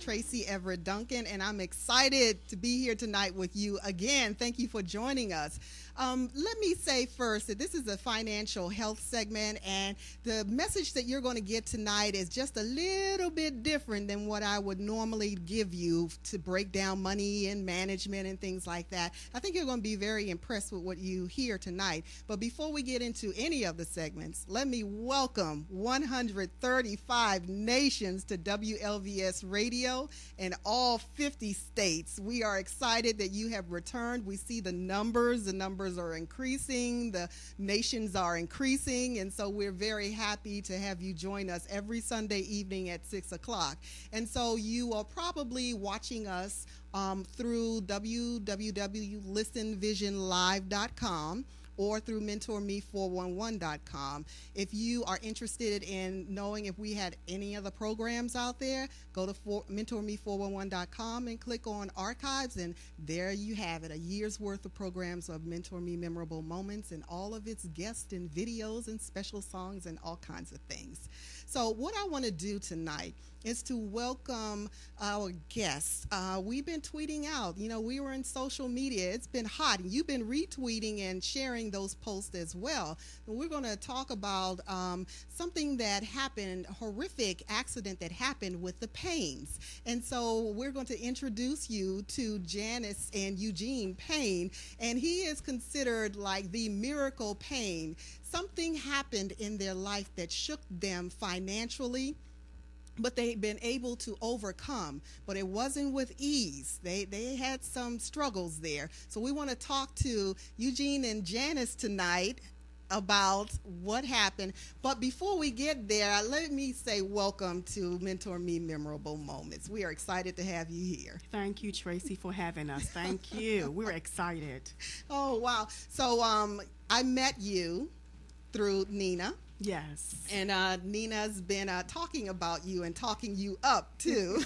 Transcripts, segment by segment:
Tracy everette-duncan, and I'm excited to be here tonight with you again. Thank you for joining us. Let me say first that this is a financial health segment, and the message that you're going to get tonight is just a little bit different than what I would normally give you to break down money and management and things like that. I think you're going to be very impressed with what you hear tonight. But before we get into any of the segments, let me welcome 135 nations to WLVS Radio in all 50 states. We are excited that you have returned. We see the numbers are increasing, the nations are increasing, and so we're very happy to have you join us every Sunday evening at 6 o'clock. And so you are probably watching us through www.listenvisionlive.com or through MentorMe411.com. If you are interested in knowing if we had any other programs out there, go to MentorMe411.com and click on Archives, and there you have it, a year's worth of programs of Mentor Me Memorable Moments and all of its guests and videos and special songs and all kinds of things. So what I want to do tonight is to welcome our guests. We've been tweeting out, we were in social media. It's been hot, and you've been retweeting and sharing those posts as well. And we're going to talk about something that happened, a horrific accident that happened with the Paynes. And so we're going to introduce you to Janice and Eugene Payne, and he is considered like the miracle Payne. Something happened in their life that shook them financially, but they've been able to overcome. But it wasn't with ease. They had some struggles there. So we want to talk to Eugene and Janice tonight about what happened. But before we get there, let me say welcome to Mentor Me Memorable Moments. We are excited to have you here. Thank you, Tracy, for having us. Thank you. We're excited. Oh, wow. So I met you through Nina. Yes. And Nina's been talking about you and talking you up, too.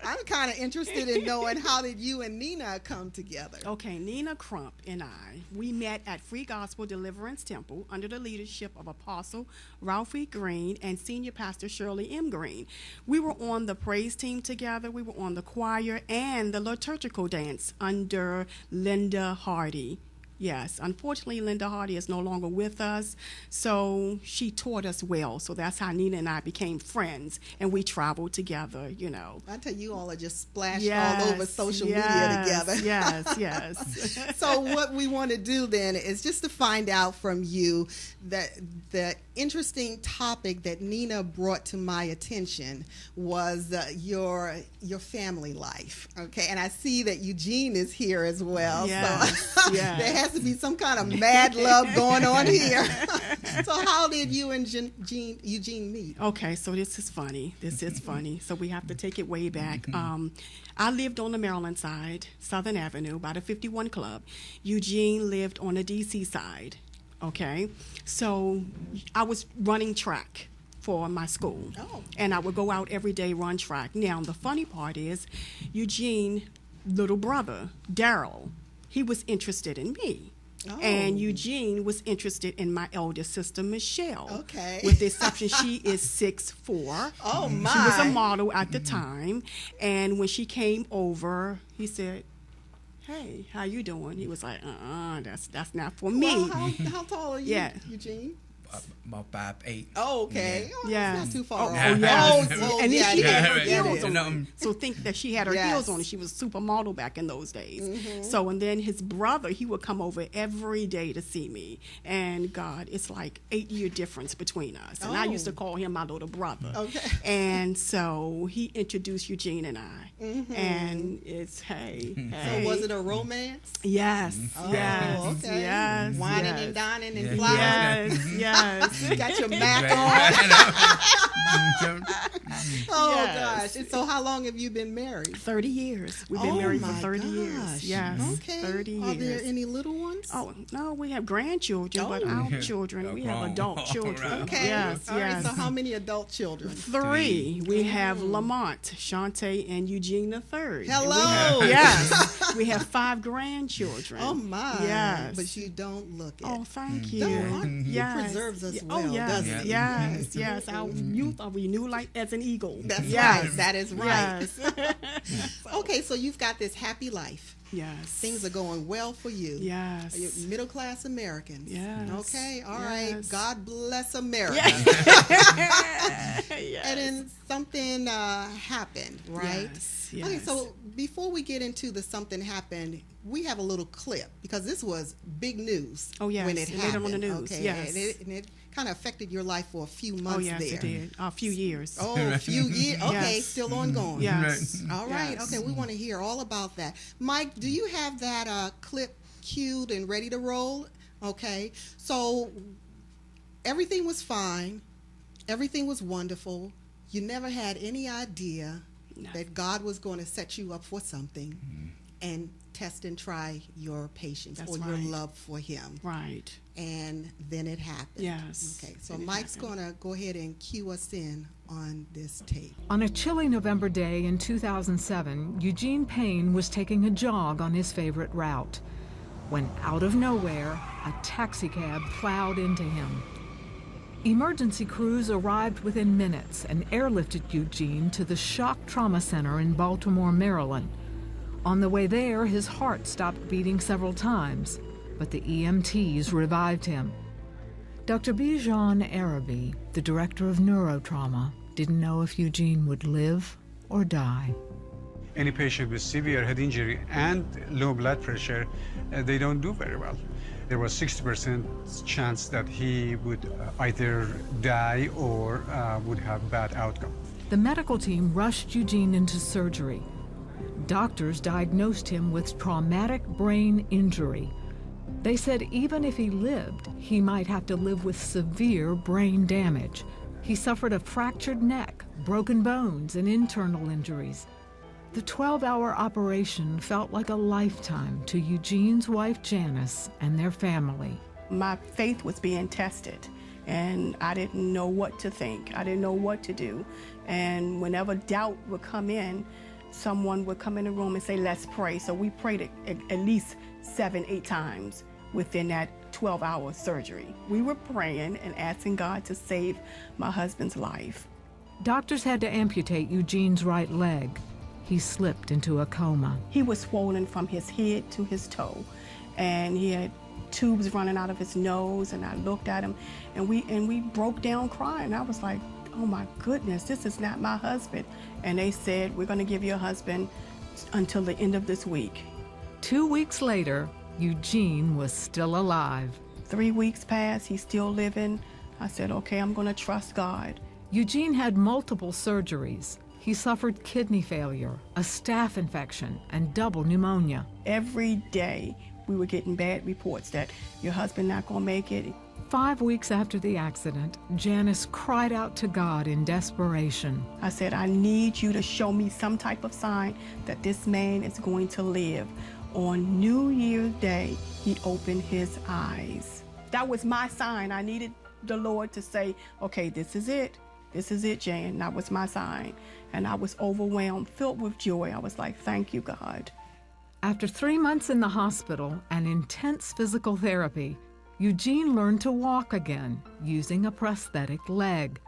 I'm kind of interested in knowing, how did you and Nina come together? Okay, Nina Crump and I, we met at Free Gospel Deliverance Temple under the leadership of Apostle Ralphie Green and Senior Pastor Shirley M. Green. We were on the praise team together. We were on the choir and the liturgical dance under Linda Hardy. Yes, unfortunately, Linda Hardy is no longer with us, so she taught us well. So that's how Nina and I became friends, and we traveled together, I tell you, all are just splashed all over social media together. Yes. So what we want to do then is just to find out from you that the interesting topic that Nina brought to my attention was your family life, okay? And I see that Eugene is here as well. Yes, so yes. There has to be some kind of mad love going on here. So how did you and Eugene meet? Okay, so this is funny. So we have to take it way back. I lived on the Maryland side, Southern Avenue, by the 51 Club. Eugene lived on the DC side. Okay, so I was running track for my school, and I would go out every day, run track. Now, the funny part is, Eugene, little brother, Daryl, he was interested in me. And Eugene was interested in my elder sister, Michelle. Okay. With the exception, she is 6'4". Oh, my. She was a model at the time, and when she came over, he said, "Hey, how you doing?" He was like, that's not for me. Well, how tall are you, Eugene? About 5'8". Oh, okay. Yeah. That's not too far. And then she had her heels on. So think that she had her heels on, and she was a supermodel back in those days. So, and then his brother, he would come over every day to see me. And God, it's like 8-year difference between us. And I used to call him my little brother. Okay. And so he introduced Eugene and I. And it's, hey. So was it a romance? Yes. Yes. Okay. Yes. Wining and dining and flowers. Yes. Got your Mac on. Gosh. And so how long have you been married? 30 years. We've been married for 30 years. Yes. Okay. 30 years. Are there any little ones? Oh, no, we have grandchildren, but our children, we have adult children. Okay. Yes, All right, so how many adult children? 3. We have Lamont, Shantae, and Eugene the third. Hello. Yes. We have 5 grandchildren. Oh, my. Yes. But you don't look it. Oh, thank you. You Yes. preserve serves us well, Oh, yes, doesn't he? yes. Our youth are renewed like as an eagle. That's yes. right. That is right. Yes. Okay, so you've got this happy life. Yes. Things are going well for you. Yes. You're middle-class Americans. Yes. Okay, all right. Yes. God bless America. Yes. And then something happened, right? Yes. Okay, so before we get into the something happened, we have a little clip because this was big news. Oh, yes. When it It made it happened. on the news, Okay, yes. and it kind of affected your life for a few months Oh, yes, there. it did. A few years. Oh, a few years. Okay, Yes. still ongoing. Yes. All right. Yes. Okay, we want to hear all about that. Mike, do you have that clip cued and ready to roll? Okay. So everything was fine. Everything was wonderful. You never had any idea that God was going to set you up for something and test and try your patience That's or your right. love for him. Right. And then it happened. Yes. Okay, so Then it Mike's happened. going to go ahead and cue us in on this tape. On a chilly November day in 2007, Eugene Payne was taking a jog on his favorite route when, out of nowhere, a taxicab plowed into him. Emergency crews arrived within minutes and airlifted Eugene to the Shock Trauma Center in Baltimore, Maryland. On the way there, his heart stopped beating several times, but the EMTs revived him. Dr. Bijan Arabi, the director of neurotrauma, didn't know if Eugene would live or die. Any patient with severe head injury and low blood pressure, they don't do very well. There was 60% chance that he would either die or would have bad outcome. The medical team rushed Eugene into surgery. Doctors diagnosed him with traumatic brain injury. They said even if he lived, he might have to live with severe brain damage. He suffered a fractured neck, broken bones, and internal injuries. The 12-hour operation felt like a lifetime to Eugene's wife, Janice, and their family. My faith was being tested, and I didn't know what to think. I didn't know what to do. And whenever doubt would come in, someone would come in the room and say, let's pray. So we prayed at least 7-8 times within that 12-hour surgery. We were praying and asking God to save my husband's life. Doctors had to amputate Eugene's right leg. He slipped into a coma. He was swollen from his head to his toe, and he had tubes running out of his nose, and I looked at him, and we broke down crying. I was like, oh my goodness, this is not my husband. And they said, we're gonna give you a husband until the end of this week. 2 weeks later, Eugene was still alive. 3 weeks passed, he's still living. I said, okay, I'm gonna trust God. Eugene had multiple surgeries. He suffered kidney failure, a staph infection, and double pneumonia. Every day we were getting bad reports that your husband not gonna make it. 5 weeks after the accident, Janice cried out to God in desperation. I said, I need you to show me some type of sign that this man is going to live. On New Year's Day, he opened his eyes. That was my sign. I needed the Lord to say, okay, this is it. This is it, Jan. That was my sign. And I was overwhelmed, filled with joy. I was like, thank you, God. After 3 months in the hospital and intense physical therapy, Eugene learned to walk again using a prosthetic leg.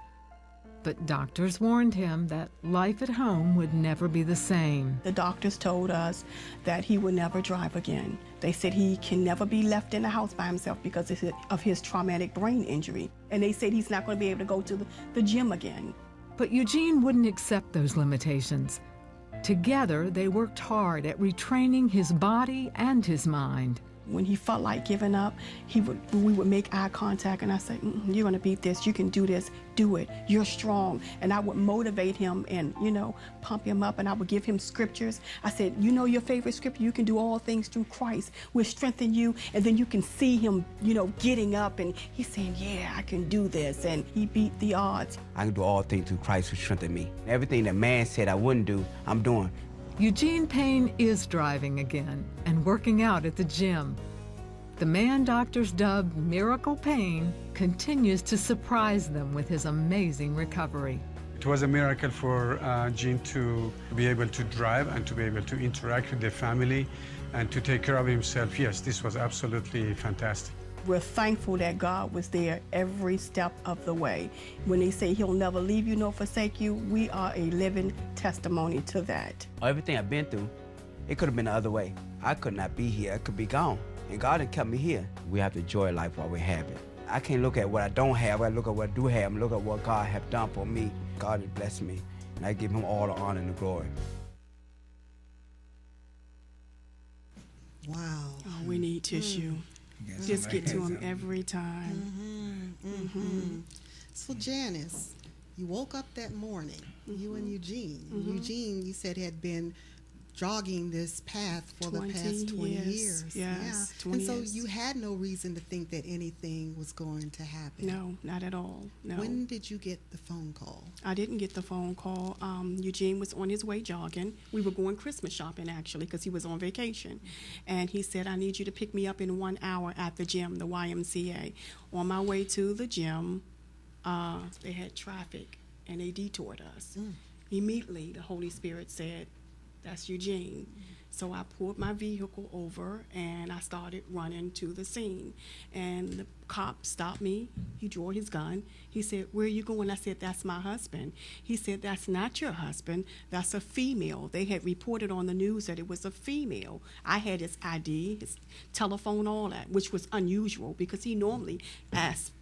But doctors warned him that life at home would never be the same. The doctors told us that he would never drive again. They said he can never be left in the house by himself because of his traumatic brain injury. And they said he's not going to be able to go to the gym again. But Eugene wouldn't accept those limitations. Together, they worked hard at retraining his body and his mind. When he felt like giving up, we would make eye contact, and I said, you're going to beat this. You can do this. Do it. You're strong. And I would motivate him and, pump him up, and I would give him scriptures. I said, your favorite scripture, you can do all things through Christ. We'll strengthen you. And then you can see him, getting up, and he's saying, yeah, I can do this. And he beat the odds. I can do all things through Christ who strengthened me. Everything that man said I wouldn't do, I'm doing. Eugene Payne is driving again and working out at the gym. The man doctors dubbed Miracle Payne continues to surprise them with his amazing recovery. It was a miracle for Gene to be able to drive and to be able to interact with the family and to take care of himself. Yes, this was absolutely fantastic. we're thankful that God was there every step of the way. When they say he'll never leave you nor forsake you, we are a living testimony to that. Everything I've been through, it could have been the other way. I could not be here. I could be gone. And God had kept me here. We have to enjoy life while we have it. I can't look at what I don't have. I look at what I do have and look at what God has done for me. God has blessed me, and I give him all the honor and the glory. Wow. Oh, we need tissue. Yes, Just somebody get to has him something. every time. So Janice, you woke up that morning, you and Eugene. Eugene, you said, had been jogging this path for the 20 past 20 years. years. Yes, Yeah. 20 and so years. you had no reason to think that anything was going to happen. No, not at all. No. When did you get the phone call? I didn't get the phone call. Eugene was on his way jogging. We were going Christmas shopping, actually, because he was on vacation. And he said, I need you to pick me up in 1 hour at the gym, the YMCA. On my way to the gym, they had traffic, and they detoured us. Immediately, the Holy Spirit said, that's Eugene. So I pulled my vehicle over and I started running to the scene. And the cop stopped me. He drew his gun. He said, where are you going? I said, that's my husband. He said, that's not your husband. That's a female. They had reported on the news that it was a female. I had his ID, his telephone, all that, which was unusual because he normally asks.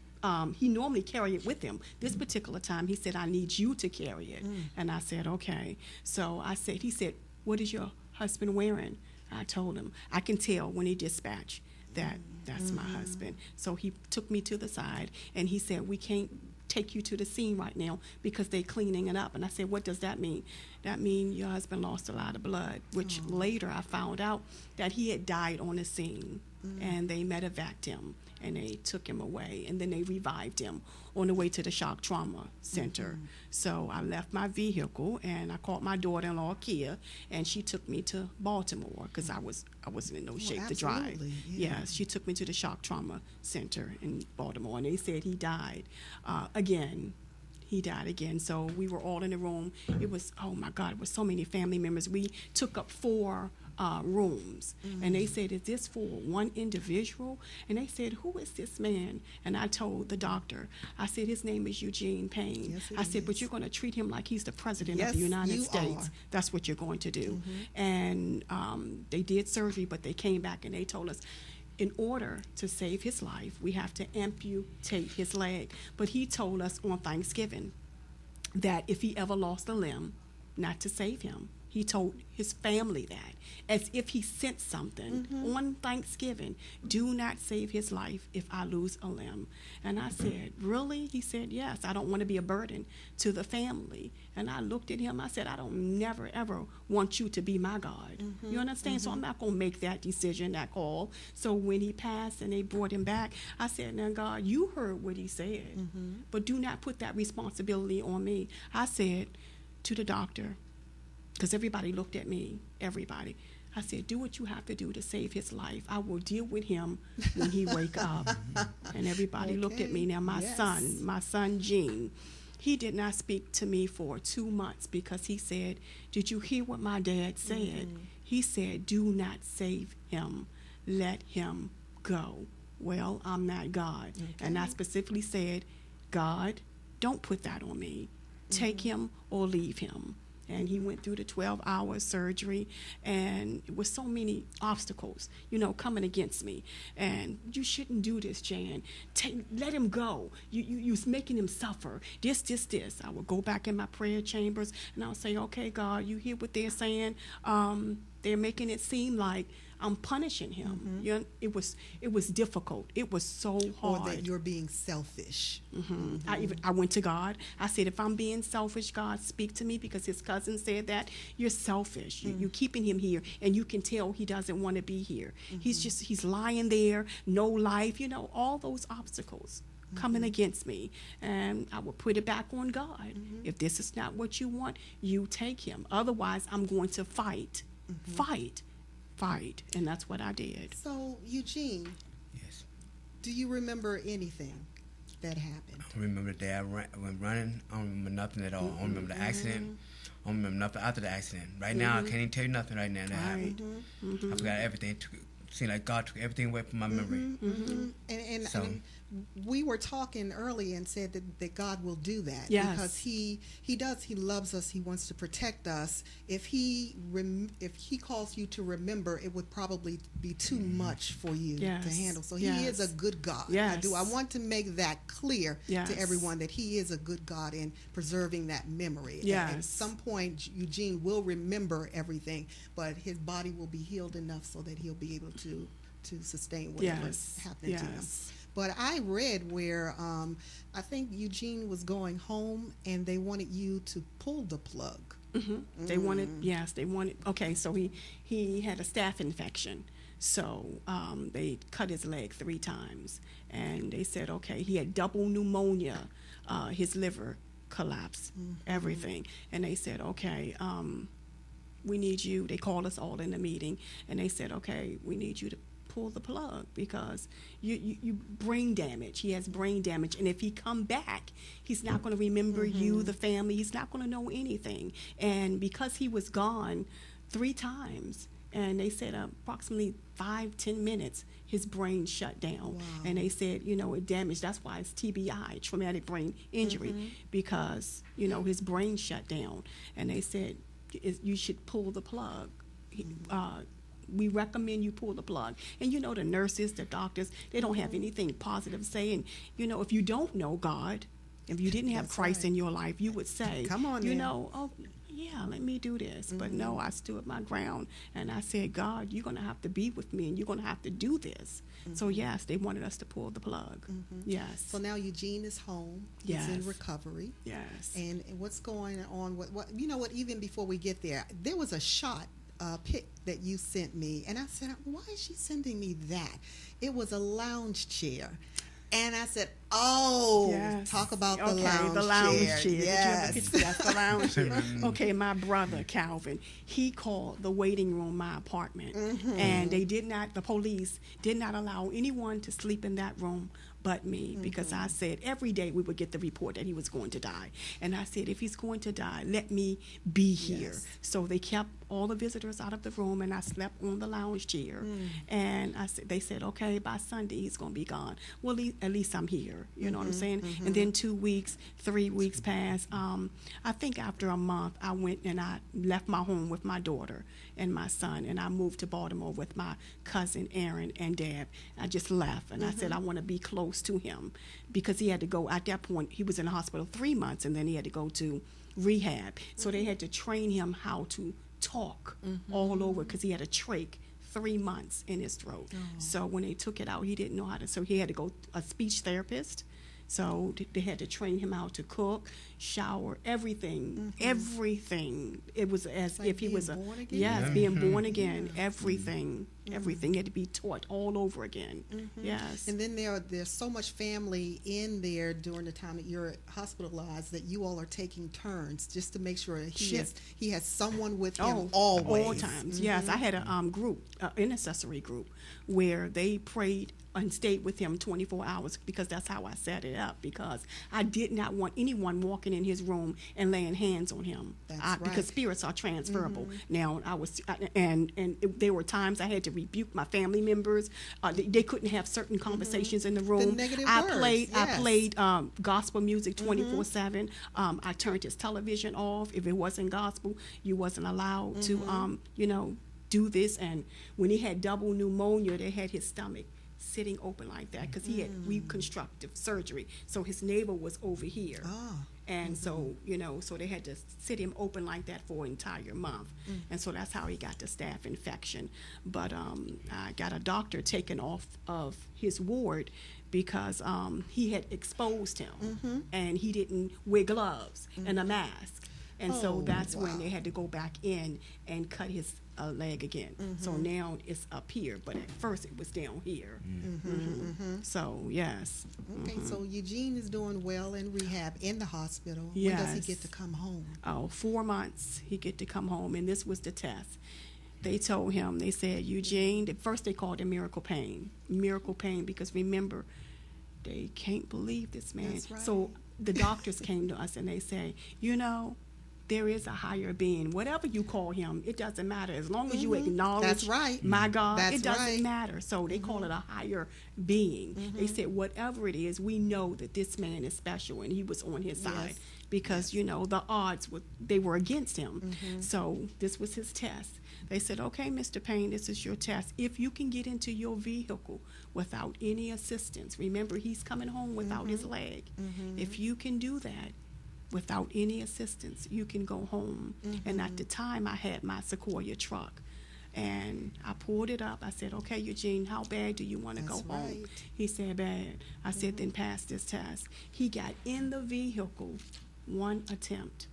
He normally carry it with him. This particular time, he said, I need you to carry it. And I said, okay. So he said, what is your husband wearing? I told him. I can tell when he dispatched that that's my husband. So he took me to the side, and he said, we can't take you to the scene right now because they're cleaning it up. And I said, what does that mean? That means your husband lost a lot of blood, which later I found out that he had died on the scene, and they medevaced him. And they took him away, and then they revived him on the way to the shock trauma center. So I left my vehicle, and I called my daughter-in-law, Kia, and she took me to Baltimore because I wasn't in no shape to drive. Absolutely, yeah. Yes, she took me to the shock trauma center in Baltimore, and they said he died again. He died again. So we were all in the room. It was, oh my God, it was so many family members. We took up 4 rooms, and they said, is this for one individual? And they said, who is this man? And I told the doctor, I said, his name is Eugene Payne. Yes, it I said, but is. you're going to treat him like he's the president of Yes, the United you States. are. That's what you're going to do. And they did surgery, but they came back and they told us, in order to save his life, we have to amputate his leg. But he told us on Thanksgiving that if he ever lost a limb, not to save him. He told his family that, as if he sent something on Thanksgiving. Do not save his life if I lose a limb. And I said, really? He said, yes. I don't want to be a burden to the family. And I looked at him. I said, I don't never, ever want you to be my God. You understand? So I'm not going to make that decision, that call. So when he passed and they brought him back, I said, now, God, you heard what he said, but do not put that responsibility on me. I said to the doctor, because everybody looked at me, everybody. I said, do what you have to do to save his life. I will deal with him when he wake up. And everybody looked at me. Now, my son, Gene, he did not speak to me for 2 months because he said, did you hear what my dad said? He said, do not save him. Let him go. Well, I'm not God. And I specifically said, God, don't put that on me. Take him or leave him. And he went through the 12-hour surgery, and it was so many obstacles, coming against me. And you shouldn't do this, Jan. Let him go. You're making him suffer. This. I would go back in my prayer chambers, and I'll say, okay, God, you hear what they're saying? They're making it seem like I'm punishing him. It was difficult. It was so hard. Or that you're being selfish. I went to God. I said, if I'm being selfish, God, speak to me, because his cousin said that you're selfish. You're keeping him here, and you can tell he doesn't want to be here. He's lying there, no life, all those obstacles coming against me. And I would put it back on God. If this is not what you want, you take him. Otherwise, I'm going to fight. Fight. And that's what I did. So, Eugene, Yes. do you remember anything that happened? I remember the day I went running. I don't remember nothing at all. I don't remember the accident. I don't remember nothing after the accident. Right now, I can't even tell you nothing right now that happened. I forgot everything. seemed like God took everything away from my memory. And So- we were talking earlier and said that God will do that. Yes. Because he loves us. He wants to protect us. If he calls you to remember, it would probably be too much for you to Yes. handle. So he Yes. is a good God. Yes. I want to make that clear Yes. to everyone, that he is a good God in preserving that memory. At Yes. some point, Eugene will remember everything, but his body will be healed enough so that he'll be able to sustain whatever's Yes. happening to him. Yes. But I read where I think Eugene was going home and they wanted you to pull the plug. They wanted, okay, so he had a staph infection. So they cut his leg 3 times. And they said, okay, he had double pneumonia. His liver collapsed, everything. And they said, okay, we need you. They called us all in a meeting. And they said, okay, we need you to pull the plug because you brain damage. He has brain damage, and if he come back, he's not going to remember you, the family. He's not going to know anything. And because he was gone 3 times, and they said approximately 5-10 minutes, his brain shut down. Wow. And they said, it damaged. That's why it's TBI, traumatic brain injury, because his brain shut down. And they said you should pull the plug. We recommend you pull the plug. And the nurses, the doctors, they don't have anything positive to say. And if you don't know God, if you didn't have That's Christ right. in your life, you would say, Come on now. oh yeah, let me do this. But no, I stood my ground and I said, God, you're going to have to be with me and you're going to have to do this. So yes, they wanted us to pull the plug. Yes. So now Eugene is home. Yes. He's in recovery. Yes. And what's going on? What even before we get there was a shot pic that you sent me, and I said, why is she sending me that? It was a lounge chair. And I said, Yes. talk about Okay, the lounge chair. Did you have the Yes. picture? That's the lounge chair. Okay, my brother, Calvin, he called the waiting room my apartment. And the police did not allow anyone to sleep in that room but me, because I said every day we would get the report that he was going to die. And I said, if he's going to die, let me be here. Yes. So they kept all the visitors out of the room, and I slept on the lounge chair. And they said, okay, by Sunday he's going to be gone. Well, at least I'm here. You know what I'm saying? And then 2 weeks, 3 weeks passed. I think after a month, I went and I left my home with my daughter and my son, and I moved to Baltimore with my cousin Aaron and Dad. I just left, and I said I want to be close to him, because he had to go. At that point, he was in the hospital 3 months, and then he had to go to rehab. So they had to train him how to talk all over, because he had a trach 3 months in his throat. So when they took it out, he didn't know how to. So he had to go a speech therapist. So they had to train him how to cook, shower, everything. It was as like if he was being born again? yes, being born again. Everything had to be taught all over again. Yes. And then there's so much family in there during the time that you're hospitalized that you all are taking turns just to make sure that he has someone with him always. All times. Yes, I had a group, intercessory group, where they prayed and stayed with him 24 hours, because that's how I set it up, because I did not want anyone walking in his room and laying hands on him. That's right. Because spirits are transferable. Now, there were times I had to rebuke my family members. They couldn't have certain conversations in the room. negative I words, played yes. gospel music 24/7. I turned his television off. If it wasn't gospel, you wasn't allowed to do this. And when he had double pneumonia, they had his stomach sitting open like that, because he had reconstructive surgery, so his navel was over here. And so so they had to sit him open like that for an entire month. And so that's how he got the staph infection. But I got a doctor taken off of his ward because he had exposed him, and he didn't wear gloves and a mask. And so that's when they had to go back in and cut his leg again. So now it's up here, but at first it was down here. So yes. Okay, so Eugene is doing well in rehab in the hospital. When does he Yes. get to come home? 4 months he get to come home, and this was the test. They told him, they said, Eugene, at first they called it miracle pain, because remember, they can't believe this man. That's right. So the doctors came to us and they say, there is a higher being. Whatever you call him, it doesn't matter. As long as you acknowledge That's right. my God, That's it doesn't right. matter. So they call it a higher being. They said, whatever it is, we know that this man is special, and he was on his side because, you know, the odds they were against him. So this was his test. They said, okay, Mr. Payne, this is your test. If you can get into your vehicle without any assistance, remember, he's coming home without his leg. If you can do that without any assistance, you can go home. And at the time, I had my Sequoia truck. And I pulled it up. I said, okay, Eugene, how bad do you want to go home? right. He said, bad. I said, then pass this test. He got in the vehicle one attempt.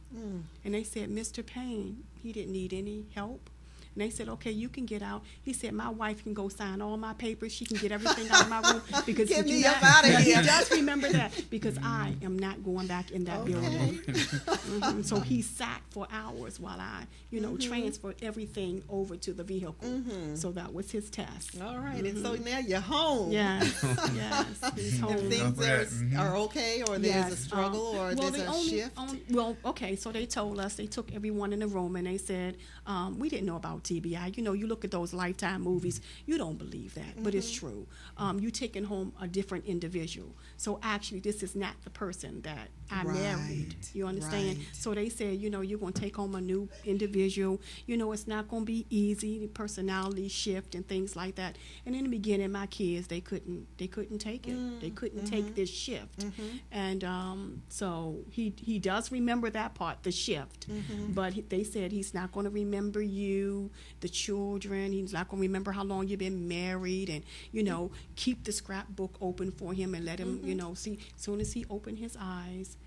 And they said, Mr. Payne, he didn't need any help. And they said, okay, you can get out. He said, my wife can go sign all my papers. She can get everything out of my room. Because Get me up out of here. Just remember that, because I am not going back in that building. So he sat for hours while I, you know, transferred everything over to the vehicle. So that was his test. All right, and so now you're home. Yes, yes, he's home. And things are okay, or there's a struggle, or well, there's a shift? Well, okay, so they told us, they took everyone in the room and they said, we didn't know about TBI. You know, you look at those Lifetime movies, you don't believe that, but it's true. You taking home a different individual. So actually, this is not the person that I married. You understand? Right. So they said, you know, you're going to take home a new individual. You know, it's not going to be easy, the personality shift and things like that. And in the beginning, my kids, they couldn't take it. They couldn't take this shift. And so he does remember that part, the shift. But they said he's not going to remember you, the children. He's not going to remember how long you've been married. And, you know, keep the scrapbook open for him and let him, you know, see. As soon as he opened his eyes,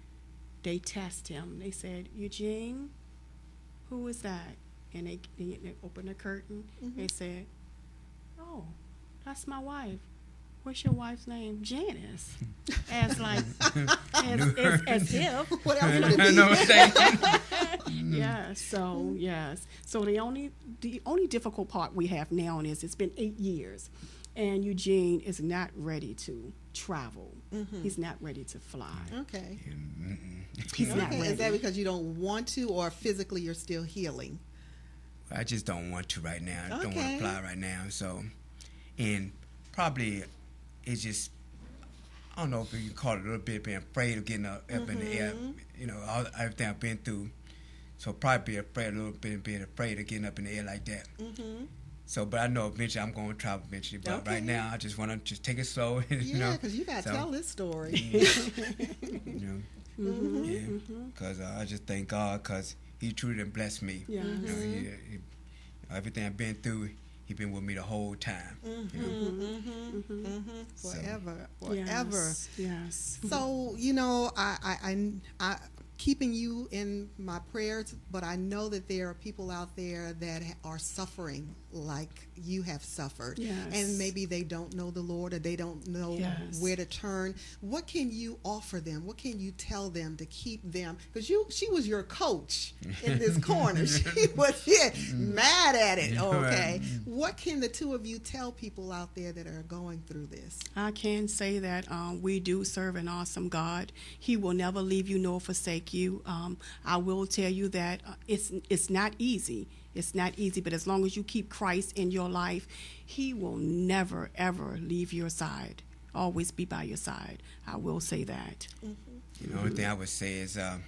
they test him. They said, Eugene, who is that? And they opened the curtain. They said, oh, that's my wife. What's your wife's name? Janice. As like, as if. What else would it be? Yes. So the only difficult part we have now is it's been 8 years, and Eugene is not ready to travel. He's not ready to fly. Okay. He's not ready. Is that because you don't want to, or physically you're still healing? I just don't want to right now. I don't want Okay. to fly right now. So, and probably it's just, I don't know if you call it a little bit being afraid of getting up in the air. You know, everything I've been through. So probably be afraid a little bit, being afraid of getting up in the air like that. So, but I know eventually I'm going to travel eventually. But right now, I just want to just take it slow. You know? Yeah, because you got to tell this story. You know, yeah, because I just thank God, because He truly done blessed me. Yeah. You know, he, everything I've been through, He been with me the whole time. You know? Forever. Yes. So, you know, I keeping you in my prayers, but I know that there are people out there that are suffering like you have suffered. Yes. And maybe they don't know the Lord, or they don't know where to turn. What can you offer them? What can you tell them to keep them? Because she was your coach in this corner. She was mad at it. Okay. What can the two of you tell people out there that are going through this? I can say that we do serve an awesome God. He will never leave you nor forsake you. I will tell you that it's not easy. It's not easy, but as long as you keep Christ in your life, He will never, ever leave your side. Always be by your side. I will say that. You know, the only thing I would say is I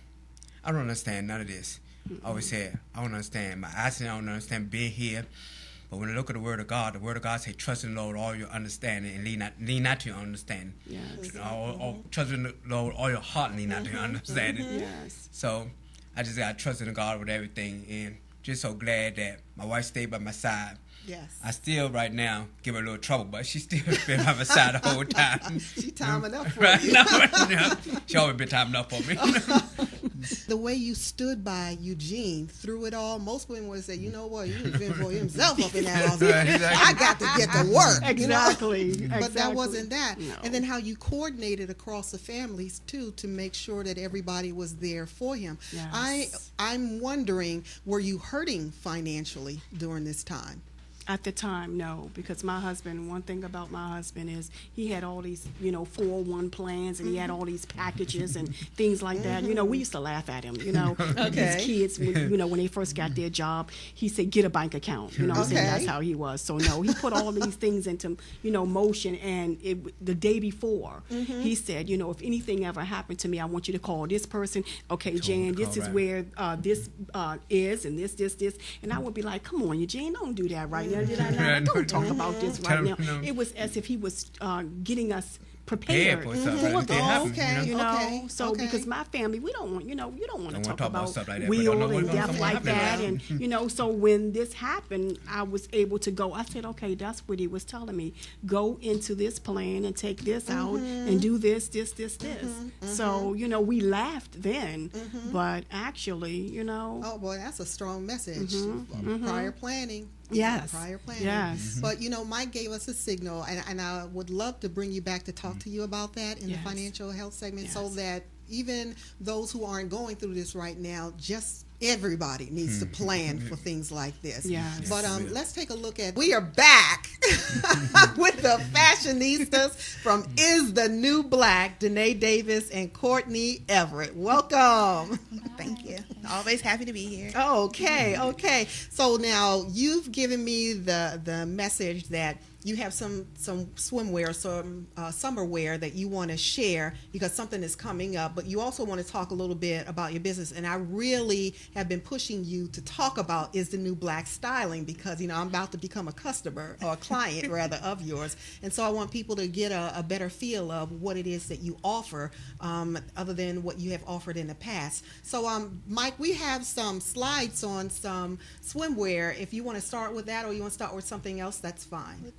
don't understand none of this. I always say I don't understand my accident. I don't understand being here. But when I look at the Word of God says, trust in the Lord all your understanding and lean not to your understanding. Yes. Trust in the Lord all your heart and lean not to your understanding. Yes. So I just got to trust in God with everything, and just so glad that my wife stayed by my side. Yes. I still right now give her a little trouble, but she still been by my side the whole time. She timing up for Right? you. No. She always been timing up for me. The way you stood by Eugene through it all, most women would say, you know what, he was been for himself up in that house. Exactly. I got to get to work. Exactly. You know? But that Exactly. wasn't that. No. And then how you coordinated across the families, too, to make sure that everybody was there for him. Yes. I'm wondering, were you hurting financially during this time? At the time, no, because my husband, one thing about my husband is he had all these, 401 plans, and he had all these packages and things like that. We used to laugh at him, Okay. His kids, when they first got their job, he said, get a bank account, I'm saying? Okay. That's how he was. So, no, he put all these things into, motion, and the day before, he said, if anything ever happened to me, I want you to call this person. Okay, Jan, this is where this is, and this, and I would be like, come on, Eugene, don't do that right now. Don't talk about this right now. It was as if he was getting us prepared for something like that happen, okay. So Okay. because my family, we don't want, you don't want to talk about about stuff like that, will but I know and what's death gonna like happen. that, and so when this happened, I was able to go. I said, okay, that's what he was telling me. Go into this plan and take this out and do this. So we laughed then, but actually, Oh boy, that's a strong message. Prior planning. Yes. Prior planning. Yes. But Mike gave us a signal, and I would love to bring you back to talk to you about that in the Yes. financial health segment, so Yes. that even those who aren't going through this right now, just everybody needs to plan for things like this. Yes. But let's take a look at. We are back with the fashionistas from Is the New Black, Danae Davis and Courtney Everett. Welcome. Thank you. Always happy to be here. Okay. So now you've given me the message that you have some swimwear, some summer wear that you want to share because something is coming up, but you also want to talk a little bit about your business. And I really have been pushing you to talk about Is the New Black styling because, I'm about to become a customer or a client rather of yours. And so I want people to get a better feel of what it is that you offer other than what you have offered in the past. So Mike, we have some slides on some swimwear. If you want to start with that or you want to start with something else, that's fine.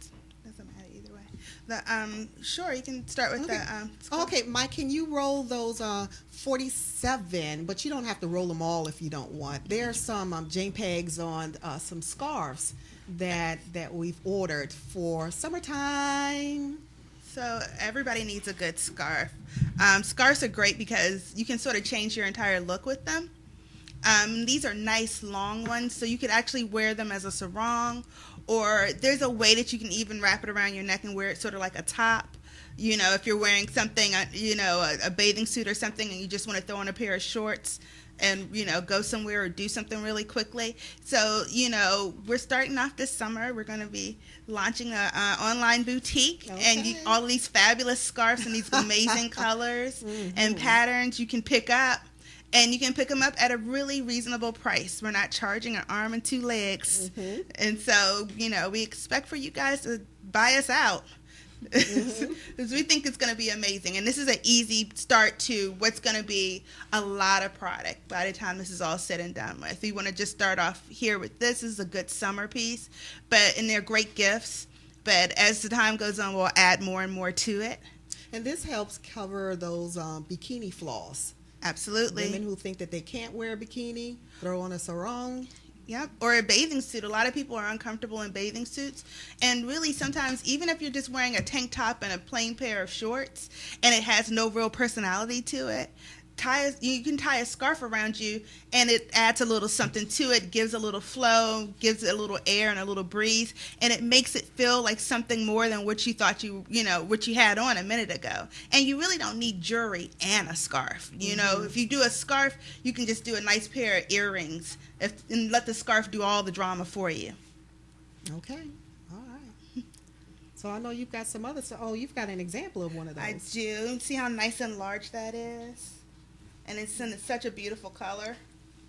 Doesn't matter either way. Sure, you can start with Okay, Mike, can you roll those 47? But you don't have to roll them all if you don't want. There's some JPEGs on some scarves that we've ordered for summertime. So everybody needs a good scarf. Scarves are great because you can sort of change your entire look with them. These are nice long ones, so you could actually wear them as a sarong, or there's a way that you can even wrap it around your neck and wear it sort of like a top. If you're wearing something, a bathing suit or something, and you just want to throw on a pair of shorts and, go somewhere or do something really quickly. So, we're starting off this summer. We're going to be launching an online boutique, and all of these fabulous scarves and these amazing colors and patterns you can pick up. And you can pick them up at a really reasonable price. We're not charging an arm and two legs. And so, we expect for you guys to buy us out. Because we think it's going to be amazing. And this is an easy start to what's going to be a lot of product by the time this is all said and done with. We want to just start off here with this. This is a good summer piece. And they're great gifts. But as the time goes on, we'll add more and more to it. And this helps cover those bikini flaws. Absolutely. Women who think that they can't wear a bikini, throw on a sarong. Yep, or a bathing suit. A lot of people are uncomfortable in bathing suits. And really, sometimes, even if you're just wearing a tank top and a plain pair of shorts, and it has no real personality to it, you can tie a scarf around you, and it adds a little something to it, gives a little flow, gives it a little air and a little breeze, and it makes it feel like something more than what you thought what you had on a minute ago. And you really don't need jewelry and a scarf. If you do a scarf, you can just do a nice pair of earrings and let the scarf do all the drama for you. Okay. All right. So I know you've got some other stuff. Oh, you've got an example of one of those. I do. See how nice and large that is? And it's in such a beautiful color.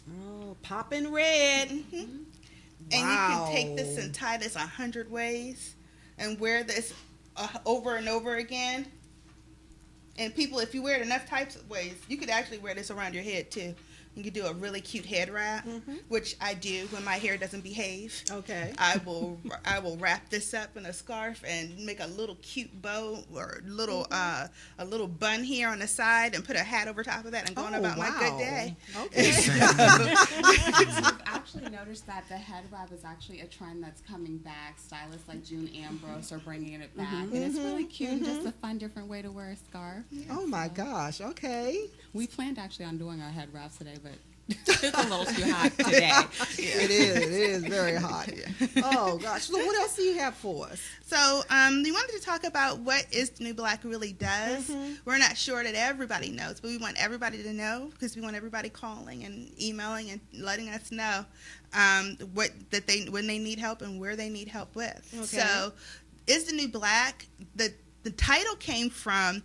Oh, popping red. And you can take this and tie this 100 ways and wear this over and over again. And people, if you wear it enough types of ways, you could actually wear this around your head too. You could do a really cute head wrap, which I do when my hair doesn't behave. Okay. I will wrap this up in a scarf and make a little cute bow or a little bun here on the side and put a hat over top of that and go on about my good day. Okay. I've actually noticed that the head wrap is actually a trend that's coming back. Stylists like June Ambrose are bringing it back, and it's really cute and just a fun, different way to wear a scarf. Oh my gosh. Okay. We planned actually on doing our head wraps today, but It's a little too hot today. It is very hot. Oh gosh. So what else do you have for us? So we wanted to talk about what Is the New Black really does. We're not sure that everybody knows, but we want everybody to know because we want everybody calling and emailing and letting us know when they need help and where they need help with. Okay. So Is the New Black, the title came from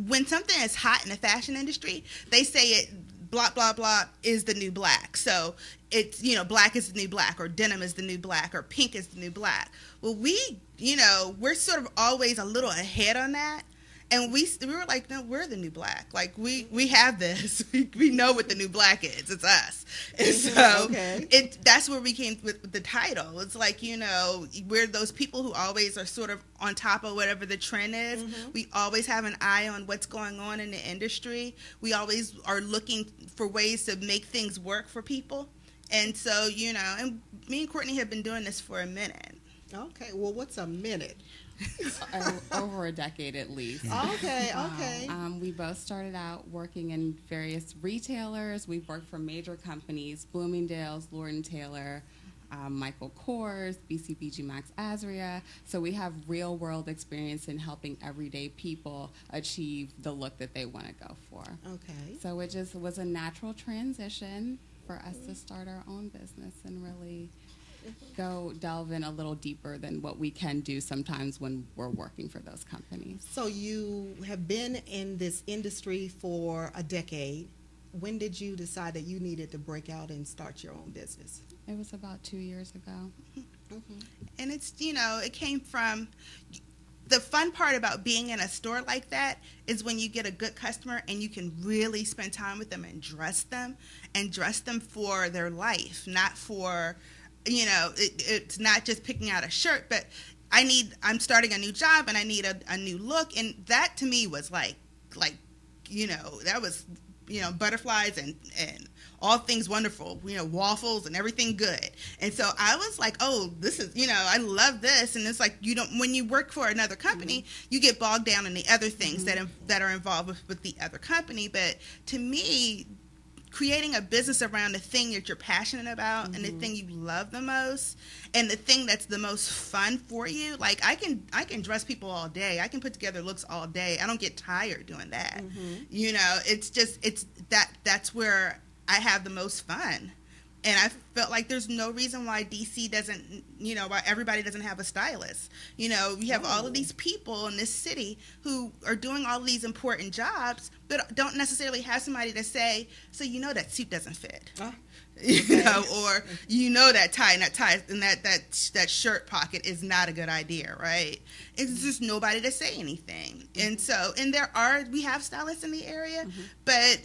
when something is hot in the fashion industry, they say it blah, blah, blah is the new black. So it's, black is the new black, or denim is the new black, or pink is the new black. Well, we're sort of always a little ahead on that. And we were like, no, we're the new black. Like, we have this. We know what the new black is. It's us. And so that's where we came with the title. It's like, we're those people who always are sort of on top of whatever the trend is. We always have an eye on what's going on in the industry. We always are looking for ways to make things work for people. And so, and me and Courtney have been doing this for a minute. Okay. Well, what's a minute? Over a decade at least. Okay. We both started out working in various retailers. We've worked for major companies, Bloomingdale's, Lord & Taylor, Michael Kors, BCBG Max Azria. So we have real world experience in helping everyday people achieve the look that they want to go for. Okay. So it just was a natural transition for us to start our own business and really delve in a little deeper than what we can do sometimes when we're working for those companies. So you have been in this industry for a decade. When did you decide that you needed to break out and start your own business? It was about 2 years ago. And it's, it came from, the fun part about being in a store like that is when you get a good customer and you can really spend time with them and dress them for their life, not for, it's not just picking out a shirt, but I'm starting a new job and I need a new look. And that to me was like, that was, butterflies and all things wonderful, waffles and everything good. And so I was like, oh, this is, I love this. And it's like, when you work for another company, you get bogged down in the other things that are involved with the other company. But to me, creating a business around the thing that you're passionate about and the thing you love the most and the thing that's the most fun for you. Like I can dress people all day. I can put together looks all day. I don't get tired doing that. That's where I have the most fun. And I felt like there's no reason why DC doesn't, why everybody doesn't have a stylist. We have all of these people in this city who are doing all of these important jobs, but don't necessarily have somebody to say, so that suit doesn't fit. Or that tie and that shirt pocket is not a good idea, right? It's just nobody to say anything. And so, we have stylists in the area, but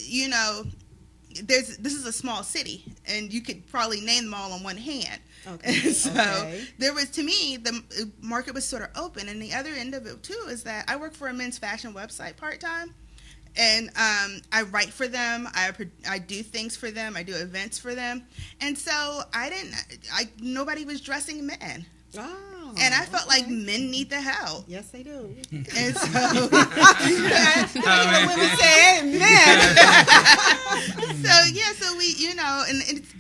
this is a small city, and you could probably name them all on one hand. Okay. And so there was, to me, the market was sort of open, and the other end of it too is that I work for a men's fashion website part-time, and I write for them, I do things for them, I do events for them, and so nobody was dressing men. Oh, and I felt like men need the help. Yes, they do. And so, women say amen. So we,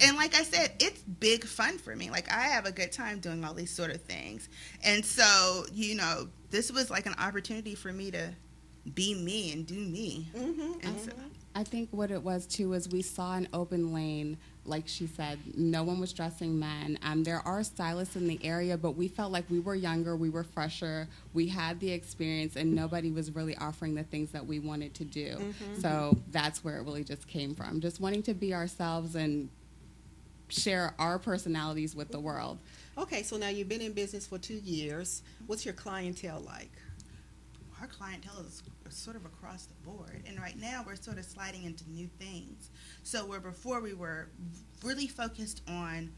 and like I said, it's big fun for me. Like I have a good time doing all these sort of things. And so, this was like an opportunity for me to be me and do me. I think what it was too is we saw an open lane. Like she said, no one was dressing men. There are stylists in the area, but we felt like we were younger, we were fresher, we had the experience, and nobody was really offering the things that we wanted to do. So that's where it really just came from, just wanting to be ourselves and share our personalities with the world. Okay, so now you've been in business for 2 years. What's your clientele like? Our clientele is sort of across the board, and right now we're sort of sliding into new things. So where before we were really focused on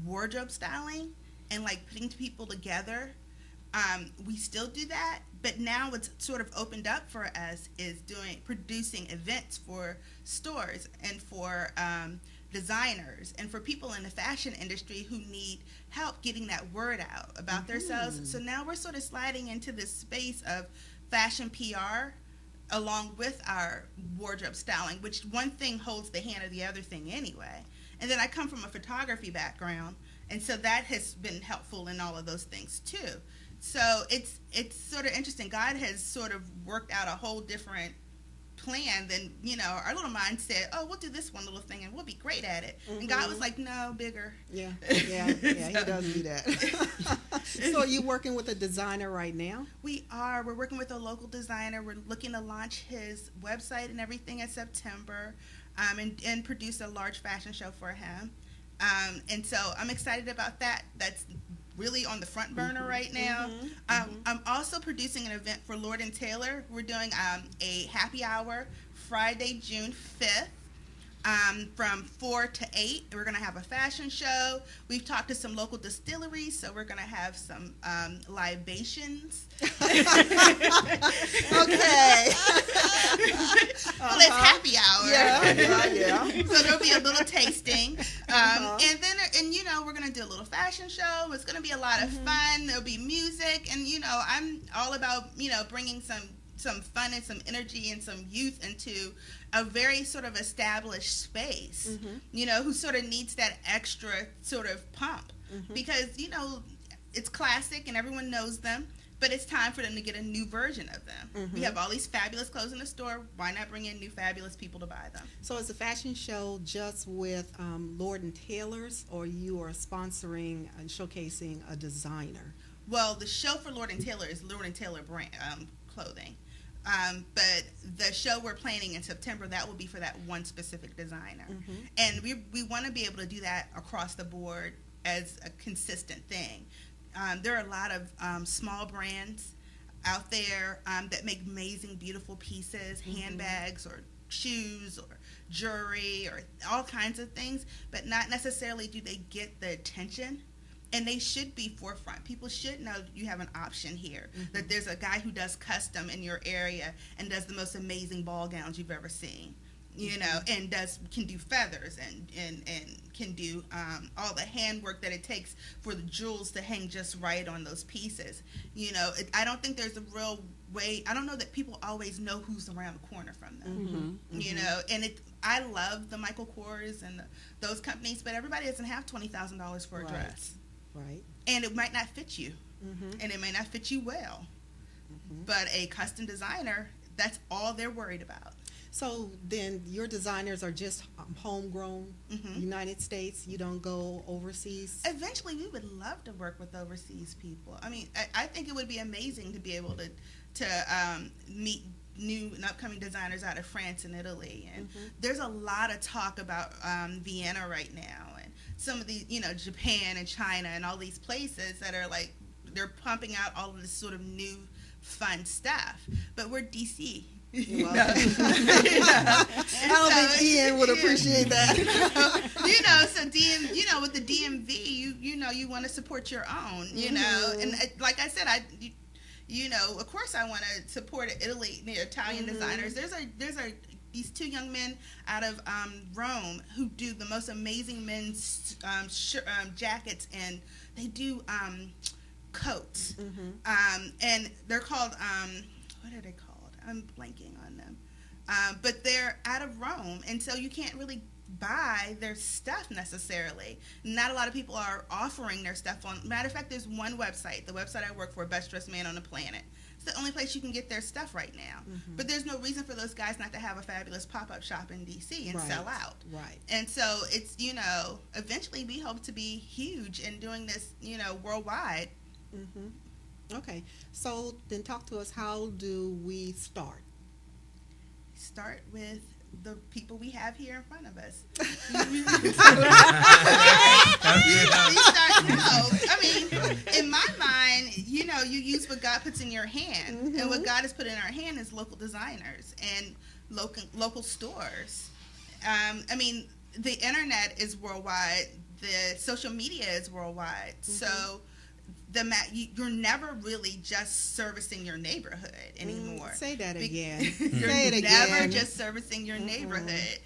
wardrobe styling and like putting people together, we still do that, but now what's sort of opened up for us is producing events for stores and for designers and for people in the fashion industry who need help getting that word out about themselves. So now we're sort of sliding into this space of fashion PR along with our wardrobe styling, which one thing holds the hand of the other thing anyway. And then I come from a photography background, and so that has been helpful in all of those things too. So it's sort of interesting. God has sort of worked out a whole different plan than, our little mind said, oh, we'll do this one little thing and we'll be great at it. And God was like, no, bigger. Yeah, he does do that. So are you working with a designer right now? We are. We're working with a local designer. We're looking to launch his website and everything in September, and produce a large fashion show for him. And so I'm excited about that. That's really on the front burner right now. I'm also producing an event for Lord & Taylor. We're doing a happy hour Friday, June 5th. From 4 to 8. We're going to have a fashion show. We've talked to some local distilleries, so we're going to have some libations. Okay. Well, it's happy hour. Yeah. So there'll be a little tasting. And then, we're going to do a little fashion show. It's going to be a lot of fun. There'll be music. And, I'm all about, bringing some fun and some energy and some youth into a very sort of established space, who sort of needs that extra sort of pump, because, it's classic and everyone knows them, but it's time for them to get a new version of them. We have all these fabulous clothes in the store. Why not bring in new fabulous people to buy them? So is the fashion show just with Lord & Taylor's, or you are sponsoring and showcasing a designer? Well, the show for Lord & Taylor is Lord & Taylor brand clothing. But the show we're planning in September, that will be for that one specific designer. And we want to be able to do that across the board as a consistent thing. There are a lot of small brands out there that make amazing, beautiful pieces, handbags or shoes or jewelry or all kinds of things, but not necessarily do they get the attention. And they should be forefront. People should know you have an option here, that there's a guy who does custom in your area and does the most amazing ball gowns you've ever seen, and can do feathers and can do all the handwork that it takes for the jewels to hang just right on those pieces. I don't think there's a real way. I don't know that people always know who's around the corner from them, and I love the Michael Kors and those companies, but everybody doesn't have $20,000 for a dress. Right. And it might not fit you, and it may not fit you well. But a custom designer, that's all they're worried about. So then your designers are just homegrown, United States? You don't go overseas? Eventually, we would love to work with overseas people. I mean, I think it would be amazing to be able to meet new and upcoming designers out of France and Italy. And there's a lot of talk about Vienna right now. Some of these, Japan and China and all these places that are like, they're pumping out all of this sort of new, fun stuff. But we're DC. Well, I don't think Ian would appreciate that. So with the DMV, you want to support your own, and like I said, of course I want to support Italy, the Italian designers. There's these two young men out of Rome who do the most amazing men's jackets, and they do coats. And they're called, what are they called? I'm blanking on them. But they're out of Rome, and so you can't really buy their stuff necessarily. Not a lot of people are offering their stuff on. Matter of fact, there's one website, the website I work for, Best Dressed Man on the Planet. It's the only place you can get their stuff right now. But there's no reason for those guys not to have a fabulous pop-up shop in DC and sell out. Right. And so it's, eventually we hope to be huge in doing this, worldwide. Okay. So then talk to us, how do we start? Start with the people we have here in front of us. In my mind, you use what God puts in your hand. And what God has put in our hand is local designers and local stores. The internet is worldwide. The social media is worldwide. So you're never really just servicing your neighborhood anymore. Say that again. You're Say it again. never just servicing your neighborhood.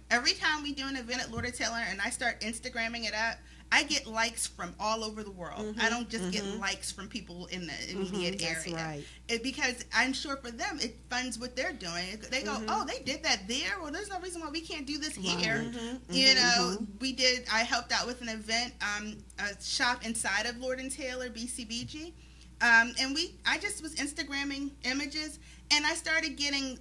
Every time we do an event at Lord & Taylor and I start Instagramming it up, I get likes from all over the world. I don't just get likes from people in the immediate area. That's right. Because I'm sure for them it funds what they're doing. They go, oh, they did that there. Well, there's no reason why we can't do this here. You know, I helped out with an event, a shop inside of Lord & Taylor, BCBG. And I just was Instagramming images, and I started getting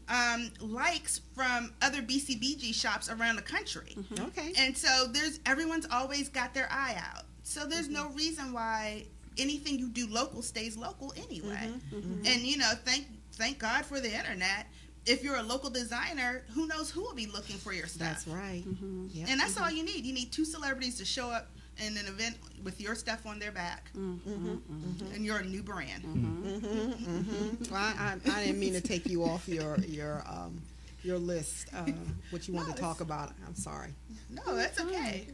likes from other BCBG shops around the country. Okay. And so everyone's always got their eye out. So there's no reason why anything you do local stays local anyway. And you know, thank God for the internet. If you're a local designer, who knows who will be looking for your stuff. That's right. Yep. And that's all you need. You need 2 celebrities to show up in an event with your stuff on their back, and you're a new brand. Well, I didn't mean to take you off your list. What you wanted to talk about? I'm sorry. No, that's okay.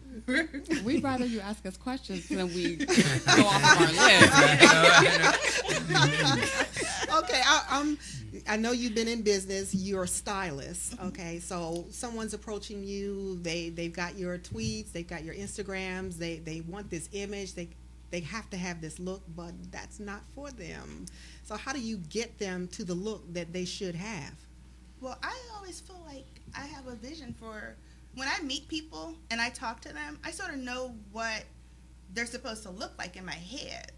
We'd rather you ask us questions than we go off of our list. Okay, I know you've been in business. You're a stylist. Okay, so someone's approaching you. They've got your tweets. They've got your Instagrams. They want this image. They have to have this look, but that's not for them. So how do you get them to the look that they should have? Well, I always feel like I have a vision for when I meet people and I talk to them, I sort of know what they're supposed to look like in my head,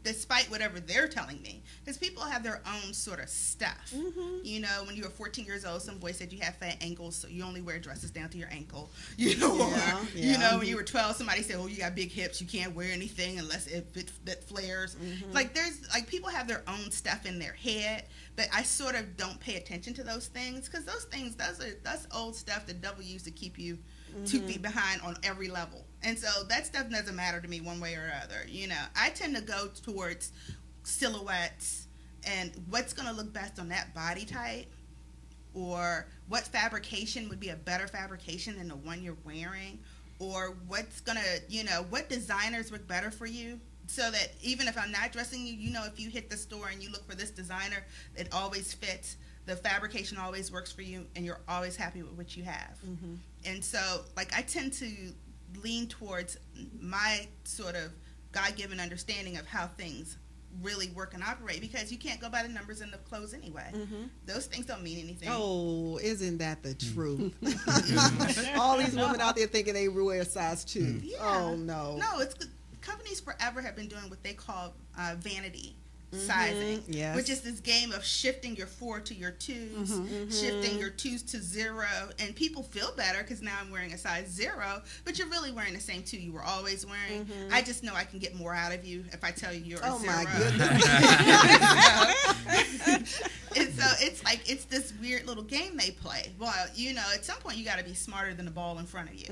despite whatever they're telling me. Because people have their own sort of stuff. You know, when you were 14 years old, some boy said you have fat ankles, so you only wear dresses down to your ankle. You know, you know, when you were 12, somebody said, "Oh, you got big hips, you can't wear anything unless it flares." Like people have their own stuff in their head, but I sort of don't pay attention to those things because that's old stuff the devil used to keep you 2 feet behind on every level. And so that stuff doesn't matter to me one way or other. You know, I tend to go towards silhouettes and what's going to look best on that body type, or what fabrication would be a better fabrication than the one you're wearing, or what's going to, you know, what designers work better for you. So that even if I'm not dressing you, you know, if you hit the store and you look for this designer, it always fits. The fabrication always works for you, and you're always happy with what you have. And so, like, I tend to lean towards my sort of God-given understanding of how things really work and operate, because you can't go by the numbers in the clothes anyway. Those things don't mean anything. Oh, isn't that the truth? All these women out there thinking they wear size 2. Yeah. Oh, no. No, companies forever have been doing what they call vanity sizing, which is this game of shifting your 4 to your 2s, shifting your 2s to 0, and people feel better because now I'm wearing a size 0, but you're really wearing the same 2 you were always wearing. I just know I can get more out of you if I tell you you're a 0. My goodness. And so it's this weird little game they play. Well, you know, at some point you got to be smarter than the ball in front of you.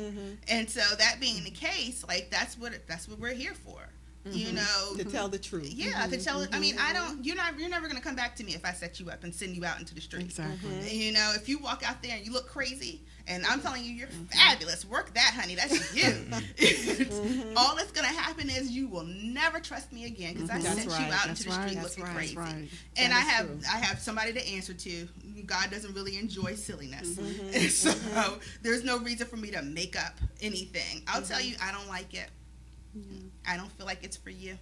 And so that being the case, like that's what we're here for. You know, to tell the truth. Yeah, to tell it. I mean, you're never going to come back to me if I set you up and send you out into the street. Exactly. You know, if you walk out there and you look crazy, and I'm telling you, you're fabulous. Work that, honey. That's you. All that's going to happen is you will never trust me again because I sent you out into the street looking crazy. And I have somebody to answer to. God doesn't really enjoy silliness, and so there's no reason for me to make up anything. I'll tell you, I don't like it. I don't feel like it's for you,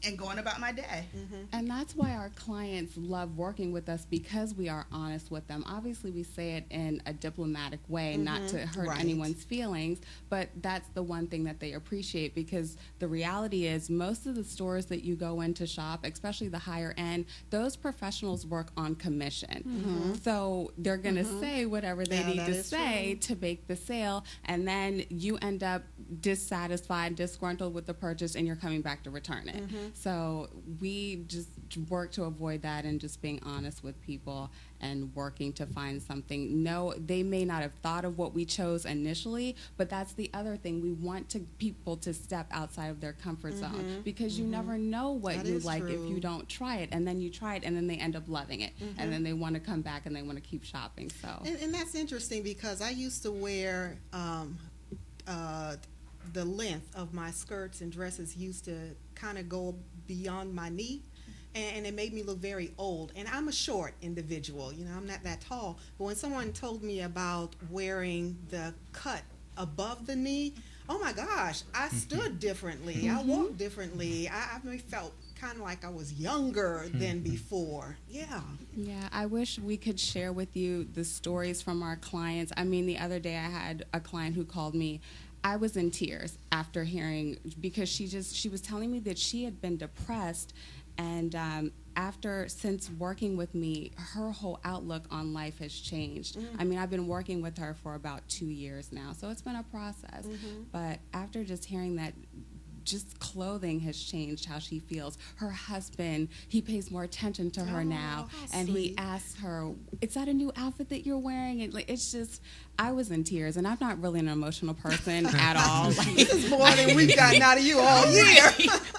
and going about my day. And that's why our clients love working with us, because we are honest with them. Obviously, we say it in a diplomatic way, not to hurt anyone's feelings, but that's the one thing that they appreciate, because the reality is most of the stores that you go in to shop, especially the higher end, those professionals work on commission. So they're going to say whatever they need to say to make the sale, and then you end up dissatisfied, disgruntled with the purchase, and you're coming back to return it. So we just work to avoid that, and just being honest with people and working to find something. No, they may not have thought of what we chose initially, but that's the other thing. We want people to step outside of their comfort zone, because you never know what you like if you don't try it. And then you try it, and then they end up loving it. And then they want to come back, and they want to keep shopping. So and that's interesting, because I used to wear the length of my skirts and dresses used to kind of go beyond my knee, and it made me look very old. And I'm a short individual, you know, I'm not that tall. But when someone told me about wearing the cut above the knee, oh my gosh, I stood differently. I walked differently. I felt kind of like I was younger than before. Yeah. Yeah, I wish we could share with you the stories from our clients. I mean, the other day I had a client who called me. I was in tears after hearing, because she was telling me that she had been depressed, and since working with me, her whole outlook on life has changed. I mean, I've been working with her for about 2 years now, so it's been a process. But after just hearing that, just clothing has changed how she feels. Her husband, he pays more attention to her now, and he asks her, "Is that a new outfit that you're wearing?" And it's just, I was in tears, and I'm not really an emotional person at all. This is more than we've gotten out of you all year.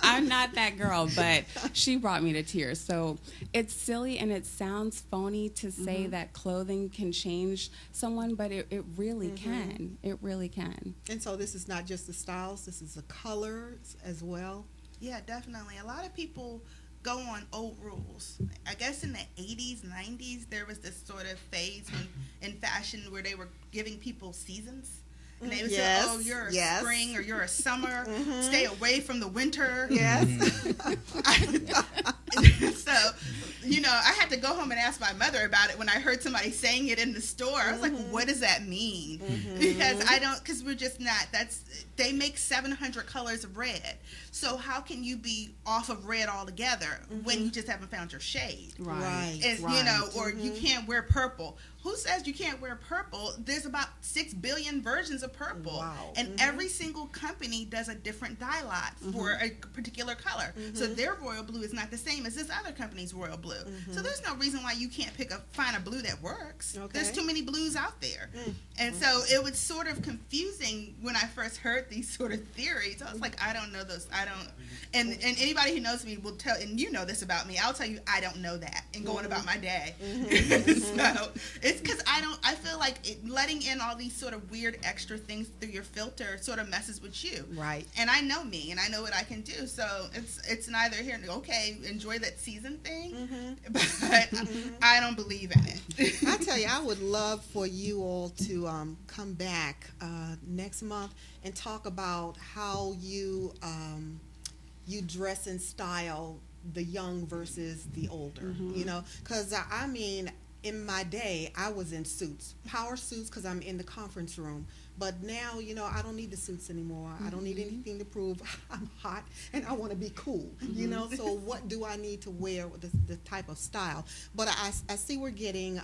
I'm not that girl, but she brought me to tears. So it's silly and it sounds phony to say that clothing can change someone, but it really can. It really can. And so this is not just the styles, this is the colors as well. Yeah, definitely. A lot of people go on old rules. I guess in the 80s, 90s, there was this sort of phase in fashion where they were giving people seasons. And they would say, oh, you're a spring or you're a summer. Stay away from the winter. Yes. So, I had to go home and ask my mother about it when I heard somebody saying it in the store. I was like, what does that mean? Because we're just not, they make 700 colors of red. So how can you be off of red altogether when you just haven't found your shade? Right. And, or you can't wear purple. Who says you can't wear purple? There's about 6 billion versions of purple. Wow. And every single company does a different dye lot for a particular color. So their royal blue is not the same as this other company's royal blue. So there's no reason why you can't find a blue that works. Okay. There's too many blues out there. And so it was sort of confusing when I first heard these sort of theories. I was like, I don't know those. I don't. And anybody who knows me will tell, and you know this about me, I'll tell you I don't know that and going about my day. So it's because I feel like letting in all these sort of weird extra things through your filter sort of messes with you. Right. And I know me, and I know what I can do. So it's neither here nor okay, enjoy that season thing, but I don't believe in it. I tell you, I would love for you all to come back next month and talk about how you dress and style the young versus the older. Because I mean, in my day, I was in suits, power suits, because I'm in the conference room. But now, I don't need the suits anymore. I don't need anything to prove I'm hot and I want to be cool, So what do I need to wear with the type of style? But I see we're getting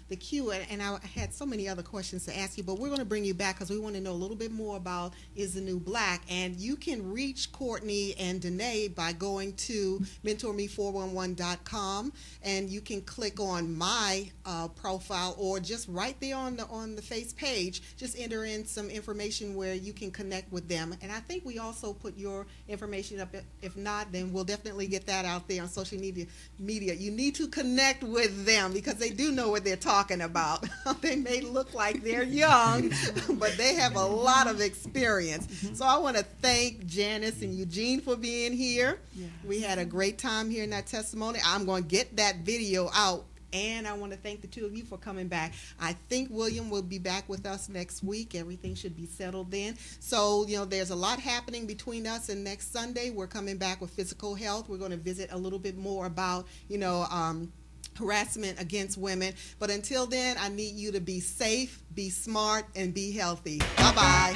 the cue, and I had so many other questions to ask you, but we're going to bring you back because we want to know a little bit more about Is the New Black. And you can reach Courtney and Danae by going to MentorMe411.com, and you can click on my profile, or just right there on the face page, just enter in some information where you can connect with them. And I think we also put your information up. If not, then we'll definitely get that out there on social media. You need to connect with them because they do know what they're talking about. They may look like they're young, but they have a lot of experience. So I want to thank Janice and Eugene for being here. Yes. We had a great time hearing that testimony. I'm going to get that video out. And I want to thank the two of you for coming back. I think William will be back with us next week. Everything should be settled then. So, there's a lot happening between us, and next Sunday we're coming back with physical health. We're going to visit a little bit more about, harassment against women. But until then, I need you to be safe, be smart, and be healthy. Bye-bye.